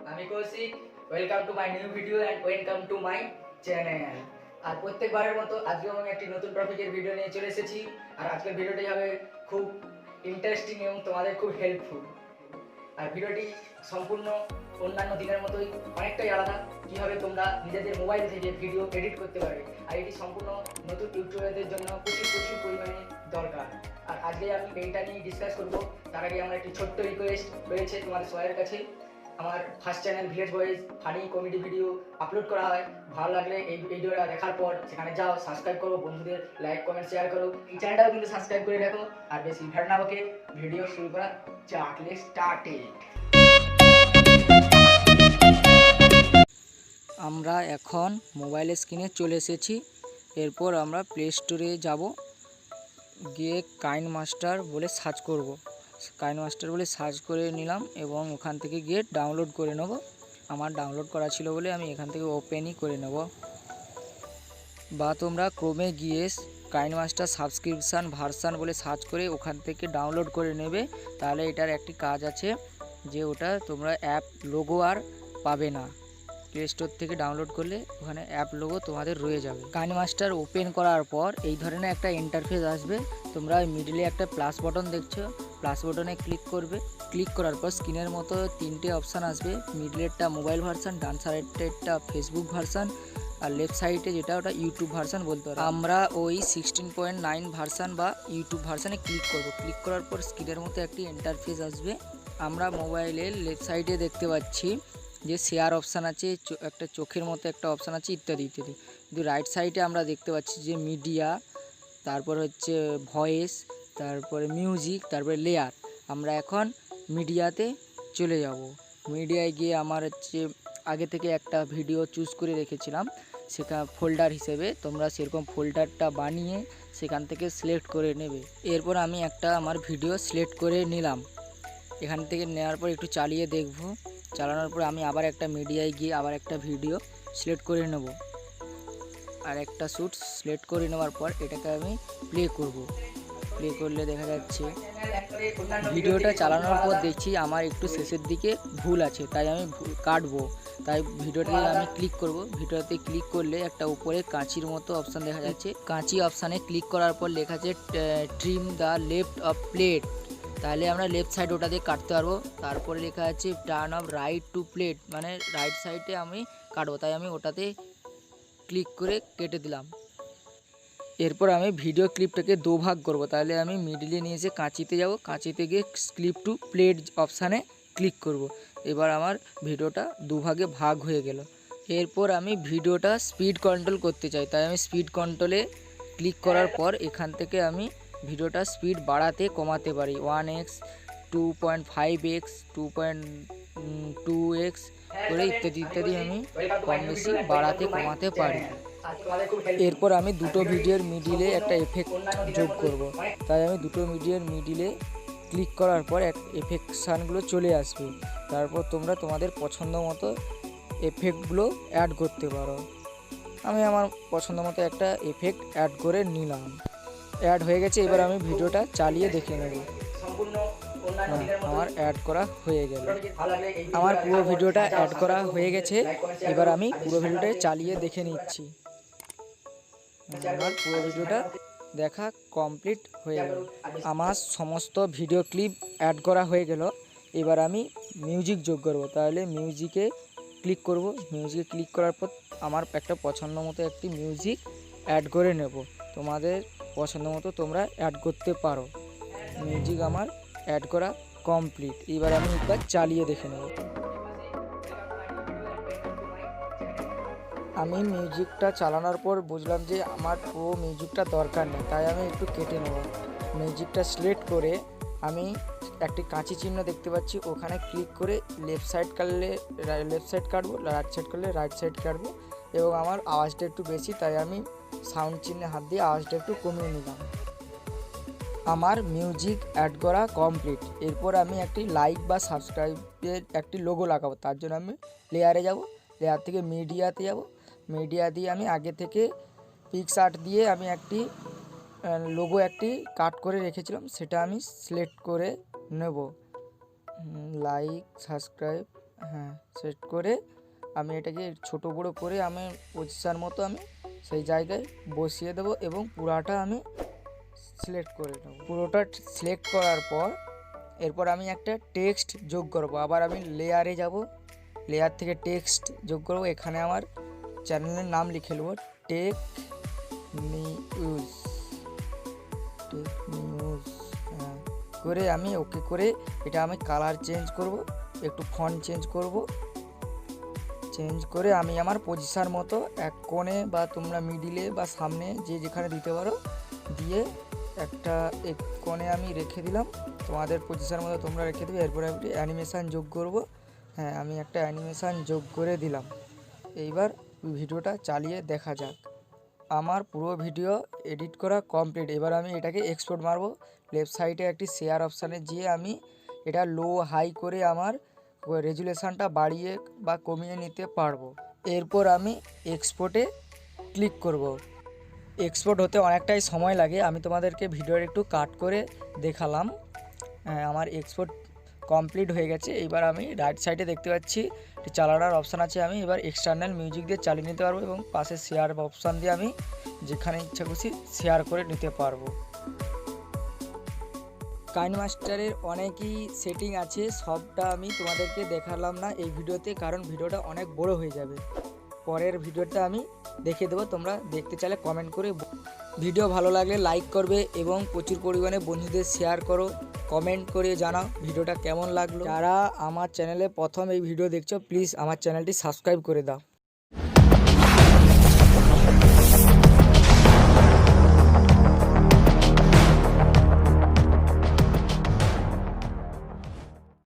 আমি Kaushik. Welcome to my new video and welcome to my channel. আর প্রত্যেকবারের মতো আজকেও আমি একটি নতুন টপিকের ভিডিও নিয়ে চলে এসেছি। আর আজকের ভিডিওটি হবে খুব ইন্টারেস্টিং এবং তোমাদের খুব হেল্পফুল। আর ভিডিওটি সম্পূর্ণ অন্যান্য দিনের মতোই অনেকটাই আলাদা। কীভাবে তোমরা নিজেদের মোবাইল থেকে ভিডিও এডিট করতে পারবে, আর এটি সম্পূর্ণ নতুন ইউটিউবারদের জন্য প্রচুর পরিমাণে দরকার। আর আজকে আমি এইটা নিয়ে ডিসকাস করবো। তার আগে আমার একটি ছোট্ট রিকোয়েস্ট রয়েছে তোমাদের সবার কাছে। আমার first channel village boys funny comedy video upload করা হয়। ভালো লাগলে এই ভিডিওটা দেখার পর সেখানে যাও, সাবস্ক্রাইব করো, বন্ধুদের লাইক কমেন্ট শেয়ার করো। এই চ্যানেলটাও কিন্তু সাবস্ক্রাইব করে রাখো। আর বেশি ভাড় না বকে ভিডিও শুরু করা যাক। Let's start it. আমরা এখন মোবাইলের স্ক্রিনে চলে এসেছি। এরপর আমরা প্লে স্টোরে যাব, গিয়ে কাইনমাস্টার বলে সার্চ করব। কাইনমাস্টার বলে সার্চ করে নিলাম এবং ওখান থেকে গিয়ে ডাউনলোড করে নেব। আমার ডাউনলোড করা ছিল বলে আমি এখান থেকে ওপেনই করে নেব। বা তোমরা ক্রোমে গিয়ে কাইনমাস্টার সাবস্ক্রিপশান ভার্সান বলে সার্চ করে ওখান থেকে ডাউনলোড করে নেবে। তাহলে এটার একটি কাজ আছে যে ওটা তোমরা অ্যাপ লোগো আর পাবে না। প্লে স্টোর থেকে ডাউনলোড করলে ওখানে অ্যাপ লোগো তোমাদের রয়ে যাবে। কাইনমাস্টার ওপেন করার পর এই ধরনের একটা ইন্টারফেস আসবে। তোমরা মিডলে একটা প্লাস বটন দেখছো, প্লাস বটনে ক্লিক করবে। ক্লিক করার পর স্ক্রিনের মতো তিনটে অপশান আসবে। মিডলেরটা মোবাইল ভার্সান, ডান সাইডেরটা ফেসবুক ভার্সান, আর লেফট সাইডে যেটা ওটা ইউটিউব ভার্সান বলতে পারো। আমরা ওই 16.9 ভার্সান বা ইউটিউব ভার্সানে ক্লিক করব। ক্লিক করার পর স্ক্রিনের মতো একটি ইন্টারফেস আসবে। আমরা মোবাইলের লেফট সাইডে দেখতে পাচ্ছি যে শেয়ার অপশান আছে, একটা চোখের মতো একটা অপশান আছে, ইত্যাদি ইত্যাদি। কিন্তু রাইট সাইডে আমরা দেখতে পাচ্ছি যে মিডিয়া, তারপর হচ্ছে ভয়েস, তারপরে মিউজিক, তারপরে লেয়ার। আমরা এখন মিডিয়াতে চলে যাব। মিডিয়ায় গিয়ে আমার হচ্ছে আগে থেকে একটা ভিডিও চুজ করে রেখেছিলাম সেখানে ফোল্ডার হিসেবে। তোমরা সেরকম ফোল্ডারটা বানিয়ে সেখান থেকে সিলেক্ট করে নেবে। এরপর আমি একটা আমার ভিডিও সিলেক্ট করে নিলাম। এখান থেকে নেওয়ার পর একটু চালিয়ে দেখব। চালানোর পর আমি আবার একটা মিডিয়ায় গিয়ে আবার একটা ভিডিও সিলেক্ট করে নেব। আর একটা শ্যুট সিলেক্ট করে নেওয়ার পর এটাকে আমি প্লে করব। প্লে করলে দেখা যাচ্ছে ভিডিওটা চালানোর পর দেখছি আমার একটু শেষের দিকে ভুল আছে, তাই আমি কাটবো। তাই ভিডিওটাতে আমি ক্লিক করব। ভিডিওতে ক্লিক করলে একটা উপরে কাঁচির মতো অপশান দেখা যাচ্ছে। কাঁচি অপশানে ক্লিক করার পর লেখা আছে trim the left of plate. তাহলে আমরা লেফট সাইড ওটা দিয়ে কাটতে পারবো। তারপরে লেখা আছে turn off right two plate, মানে রাইট সাইডে আমি কাটবো, তাই আমি ওটাতে ক্লিক করে কেটে দিলাম। এরপর আমি ভিডিও ক্লিপটাকে দুভাগ করব। তাহলে আমি মিডলে নিয়ে এসে কাঁচিতে যাব, কাঁচিতে গিয়ে ক্লিপ টু প্লেট অপশানে ক্লিক করব। এবার আমার ভিডিওটা দুভাগে ভাগ হয়ে গেল। এরপর আমি ভিডিওটা স্পিড কন্ট্রোল করতে চাই, তাই আমি স্পিড কন্ট্রোলে ক্লিক করার পর এখান থেকে আমি ভিডিওটা স্পিড বাড়াতে কমাতে পারি। 1x, 2.5x, 2.2x করে ইত্যাদি ইত্যাদি আমি কম বেশি বাড়াতে কমাতে পারি। এরপর আমি দুটো ভিডিওর মিডিলে একটা এফেক্ট যোগ করব। তাই আমি দুটো ভিডিওর মিডিলে ক্লিক করার পর এফেকশানগুলো চলে আসবে। তারপর তোমরা তোমাদের পছন্দ মতো এফেক্টগুলো অ্যাড করতে পারো। আমি আমার পছন্দ মতো একটা এফেক্ট অ্যাড করে নিলাম। অ্যাড হয়ে গেছে। এবার আমি ভিডিওটা চালিয়ে দেখে নেব। আমার অ্যাড করা হয়ে গেল। আমার পুরো ভিডিওটা অ্যাড করা হয়ে গেছে। এবার আমি পুরো ভিডিওটা চালিয়ে দেখে নিচ্ছি। আমার পুরো ভিডিওটা দেখা কমপ্লিট হয়ে গেল। আমার সমস্ত ভিডিও ক্লিপ অ্যাড করা হয়ে গেল। এবার আমি মিউজিক যোগ করব। তাহলে মিউজিকে ক্লিক করব। মিউজিকে ক্লিক করার পর আমার একটা পছন্দ মতো একটি মিউজিক অ্যাড করে নেব। তোমাদের পছন্দ মতো তোমরা অ্যাড করতে পারো। মিউজিক আমার অ্যাড করা কমপ্লিট। এবার আমি একবার চালিয়ে দেখে নেব। আমি মিউজিকটা চালানোর পর বুঝলাম যে আমার পুরো মিউজিকটা দরকার নেই, তাই আমি একটু কেটে নেব। মিউজিকটা সিলেক্ট করে আমি একটি কাঁচি চিহ্ন দেখতে পাচ্ছি, ওখানে ক্লিক করে লেফট সাইড কাটলে লেফট সাইড কাটবো, রাইট সাইড কাটলে রাইট সাইড কাটবো। এবং আমার আওয়াজটা একটু বেশি, তাই আমি সাউন্ড চিহ্নে হাত দিয়ে আওয়াজটা একটু কমিয়ে নিলাম। আমার মিউজিক অ্যাড করা কমপ্লিট। এরপর আমি একটি লাইক বা সাবস্ক্রাইবের একটি লোগো লাগাবো। তার জন্য আমি লেয়ারে যাব, লেয়ার থেকে মিডিয়াতে যাব। মিডিয়া দিয়ে আমি আগে থেকে পিক্সআর্ট দিয়ে আমি একটি লোগো একটি কাট করে রেখেছিলাম, সেটা আমি সিলেক্ট করে নেব। লাইক, সাবস্ক্রাইব হ্যাঁ সেট করে আমি এটাকে ছোট বড় করে আমি পজিশন মতো আমি সেই জায়গায় বসিয়ে দেবো এবং পুরাটা আমি সিলেক্ট করে নেব। পুরোটা সিলেক্ট করার পর এরপর আমি একটা টেক্সট যোগ করব। আবার আমি লেয়ারে যাব, লেয়ার থেকে টেক্সট যোগ করব। এখানে আমার চ্যানেলের নাম লিখে নেব টেক নিউজ। করে আমি ওকে করে এটা আমি কালার চেঞ্জ করব, একটু ফন্ট চেঞ্জ করব। চেঞ্জ করে আমি আমার পজিশন মতো এক কোণে বা তোমরা মিডিলে বা সামনে যে যেখানে দিতে পারো দিয়ে একটা এক কোণে আমি রেখে দিলাম। তোমাদের পজিশন মতো তোমরা রেখে দেবে। এরপরে আমি অ্যানিমেশান যোগ করব। হ্যাঁ আমি একটা অ্যানিমেশান যোগ করে দিলাম। এইবার ভিডিওটা চালিয়ে দেখা যাক। আমার পুরো ভিডিও এডিট করা কমপ্লিট। এবার আমি এটাকে এক্সপোর্ট মারব। লেফট সাইডে একটি শেয়ার অপশানে গিয়ে আমি এটা লো হাই করে আমার রেজুলেশনটা বাড়িয়ে বা কমিয়ে নিতে পারবো। এরপর আমি এক্সপোর্টে ক্লিক করব। এক্সপোর্ট হতে অনেকটাই সময় লাগে, আমি তোমাদেরকে ভিডিওর একটু কাট করে দেখালাম। আমার এক্সপোর্ট কমপ্লিট হয়ে গেছে। এবার আমি রাইট সাইডে দেখতে পাচ্ছি চালানোর অপশান আছে। আমি এবার এক্সটার্নাল মিউজিক দিয়ে চালিয়ে নিতে পারবো এবং পাশে শেয়ার অপশান দিয়ে আমি যেখানে ইচ্ছা খুশি শেয়ার করে নিতে পারবো। কাইনমাস্টারের অনেকই সেটিং আছে, সবটা আমি তোমাদেরকে দেখালাম না এই ভিডিওতে, কারণ ভিডিওটা অনেক বড় হয়ে যাবে। পরের ভিডিওটা আমি দেখিয়ে দেবো, তোমরা দেখতে চাইলে কমেন্ট করে। ভিডিও ভালো লাগলে লাইক করবে এবং প্রচুর পরিমাণে বন্ধুদের শেয়ার করো। কমেন্ট করে জানাও ভিডিওটা কেমন লাগলো। যারা আমার চ্যানেলে প্রথম এই ভিডিও দেখছো প্লিজ আমার চ্যানেলটি সাবস্ক্রাইব করে দাও।